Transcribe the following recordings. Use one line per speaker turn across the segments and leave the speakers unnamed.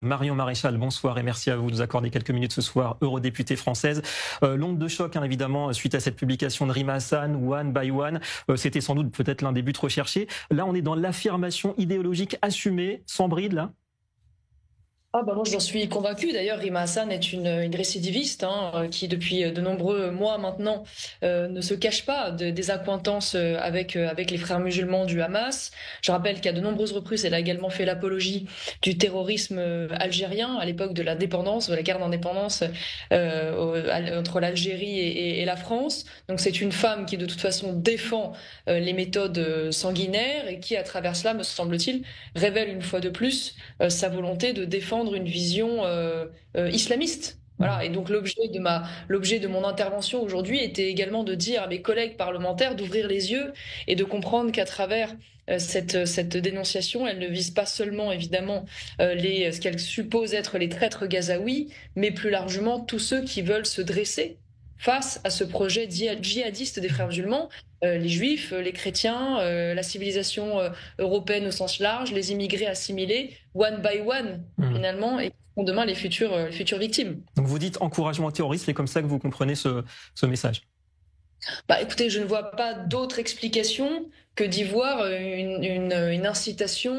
Marion Maréchal, bonsoir et merci à vous de nous accorder quelques minutes ce soir, eurodéputée française. L'onde de choc, évidemment, suite à cette publication de Rima Hassan, One by One, c'était sans doute peut-être l'un des buts recherchés. Là, on est dans l'affirmation idéologique assumée, sans bride, là.
Moi j'en suis convaincue. D'ailleurs, Rima Hassan est une récidiviste qui, depuis de nombreux mois maintenant, ne se cache pas des accointances avec les frères musulmans du Hamas. Je rappelle qu'à de nombreuses reprises, elle a également fait l'apologie du terrorisme algérien à l'époque de l'indépendance, de la guerre d'indépendance entre l'Algérie et la France. Donc c'est une femme qui, de toute façon, défend les méthodes sanguinaires et qui, à travers cela, me semble-t-il, révèle une fois de plus sa volonté de défendre une vision islamiste. Voilà. Et donc l'objet de mon intervention aujourd'hui était également de dire à mes collègues parlementaires d'ouvrir les yeux et de comprendre qu'à travers cette dénonciation, elle ne vise pas seulement évidemment ce qu'elle suppose être les traîtres gazaouis, mais plus largement tous ceux qui veulent se dresser face à ce projet djihadiste des frères musulmans, les juifs, les chrétiens, la civilisation européenne au sens large, les immigrés assimilés, one by one finalement, et qui seront demain les futures victimes.
Donc vous dites encouragement au terrorisme, c'est comme ça que vous comprenez ce message?
Écoutez, je ne vois pas d'autre explication que d'y voir une incitation,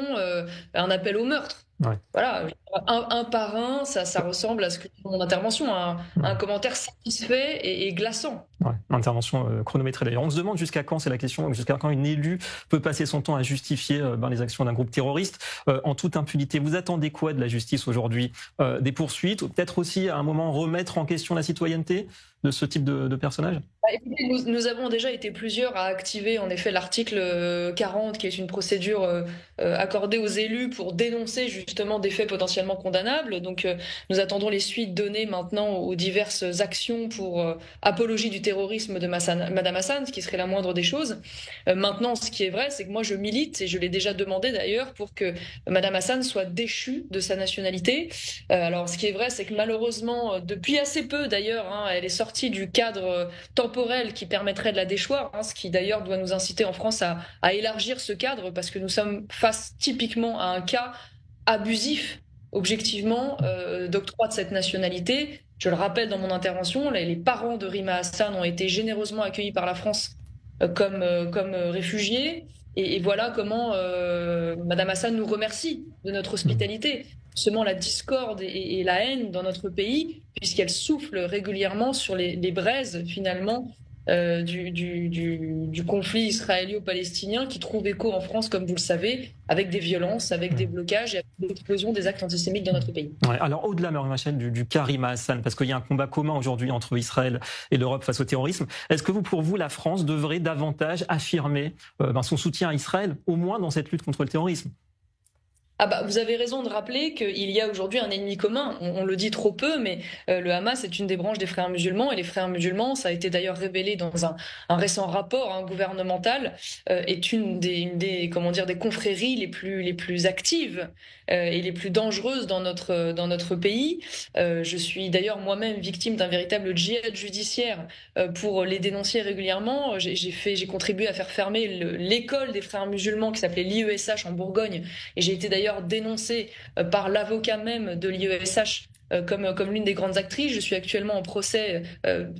un appel au meurtre.
Ouais.
Voilà, un par un, ça ressemble à ce que mon intervention, un commentaire satisfait et glaçant.
Ouais, intervention chronométrée d'ailleurs. On se demande jusqu'à quand, c'est la question, jusqu'à quand une élue peut passer son temps à justifier les actions d'un groupe terroriste en toute impunité. Vous attendez quoi de la justice aujourd'hui? Des poursuites, ou peut-être aussi à un moment remettre en question la citoyenneté de ce type de personnage?
Écoutez, nous avons déjà été plusieurs à activer en effet l'article 40, qui est une procédure accordée aux élus pour dénoncer justement des faits potentiellement condamnables. Donc nous attendons les suites données maintenant aux diverses actions pour apologie du terrorisme de Madame Hassan, ce qui serait la moindre des choses. Maintenant, ce qui est vrai, c'est que moi je milite, et je l'ai déjà demandé d'ailleurs, pour que Madame Hassan soit déchue de sa nationalité. Alors ce qui est vrai, c'est que malheureusement, depuis assez peu d'ailleurs, elle est sortie du cadre temporel qui permettrait de la déchoir, ce qui d'ailleurs doit nous inciter en France à élargir ce cadre, parce que nous sommes face typiquement à un cas abusif, objectivement, d'octroi de cette nationalité. Je le rappelle dans mon intervention, les parents de Rima Hassan ont été généreusement accueillis par la France comme réfugiés. Et voilà comment Madame Hassan nous remercie de notre hospitalité. Seulement la discorde et la haine dans notre pays, puisqu'elle souffle régulièrement sur les braises finalement du conflit israélo-palestinien, qui trouve écho en France, comme vous le savez, avec des violences, avec des blocages et avec l'explosion des actes antisémites dans notre pays.
Ouais, alors au-delà, Marion Maréchal, du cas Rima Hassan, parce qu'il y a un combat commun aujourd'hui entre Israël et l'Europe face au terrorisme, est-ce que pour vous, la France devrait davantage affirmer son soutien à Israël, au moins dans cette lutte contre le terrorisme?
Vous avez raison de rappeler qu'il y a aujourd'hui un ennemi commun. On le dit trop peu, mais le Hamas est une des branches des frères musulmans, et les frères musulmans, ça a été d'ailleurs révélé dans un récent rapport gouvernemental, est une des confréries les plus actives et les plus dangereuses dans notre pays. Je suis d'ailleurs moi-même victime d'un véritable djihad judiciaire pour les dénoncer régulièrement. J'ai contribué à faire fermer l'école des frères musulmans qui s'appelait l'IESH en Bourgogne, et j'ai été d'ailleurs dénoncée par l'avocat même de l'IESH comme l'une des grandes actrices. Je suis actuellement en procès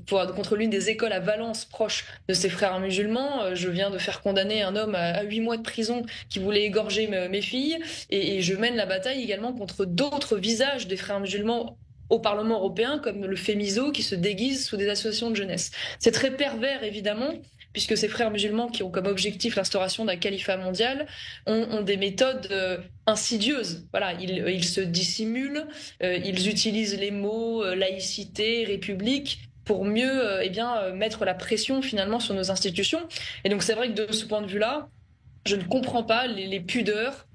contre l'une des écoles à Valence, proche de ces frères musulmans. Je viens de faire condamner un homme à 8 mois de prison qui voulait égorger mes filles, et je mène la bataille également contre d'autres visages des frères musulmans au Parlement européen, comme le Fémiso, qui se déguise sous des associations de jeunesse. C'est très pervers, évidemment, puisque ces frères musulmans, qui ont comme objectif l'instauration d'un califat mondial, ont des méthodes insidieuses. Voilà, ils se dissimulent, ils utilisent les mots laïcité, république, pour mieux mettre la pression finalement sur nos institutions. Et donc c'est vrai que de ce point de vue-là, je ne comprends pas les pudeurs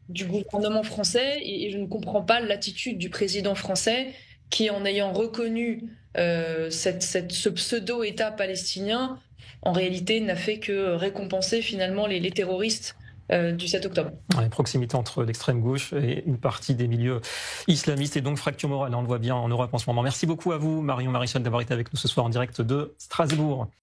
du gouvernement français, et je ne comprends pas l'attitude du président français, qui, en ayant reconnu ce pseudo-État palestinien, en réalité n'a fait que récompenser finalement les terroristes du 7 octobre.
Ouais, proximité entre l'extrême gauche et une partie des milieux islamistes, et donc fracture morale, on le voit bien en Europe en ce moment. Merci beaucoup à vous, Marion Maréchal, d'avoir été avec nous ce soir en direct de Strasbourg.